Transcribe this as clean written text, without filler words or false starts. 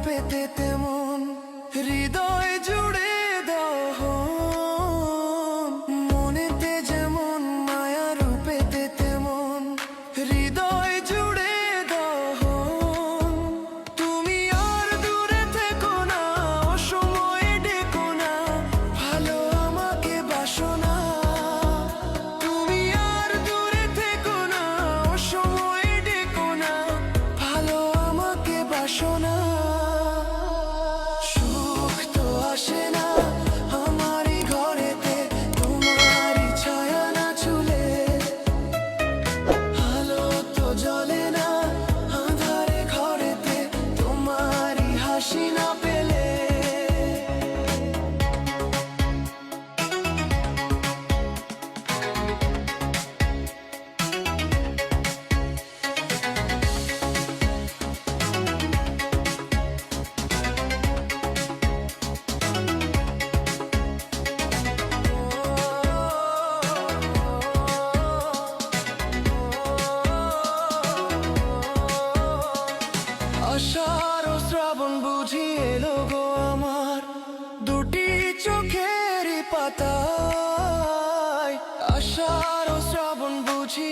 পেতে তেমন হৃদয় জুড়ে দাও মনেতে যেমন মায়া রূপেতে তেমন হৃদয় জুড়ে দাও তুমি আর দূরে থেকো না অসময়ে ডেকো না ভালো আমাকে বাসো না তুমি আর দূরে থেকো না অসময়ে ডেকো না ভালো আমাকে বাসো না সুখ তো আসে না আমারই ঘরেতে তোমারই ছায়া না ছুলে আলো তো জ্বলে না আঁধারে ঘরেতে তোমারই হাসি না পেলে আষাঢ় ও শ্রাবণ বুঝি এলো গো আমার দুটি চোখের পাতায় আষাঢ় ও শ্রাবণ বুঝি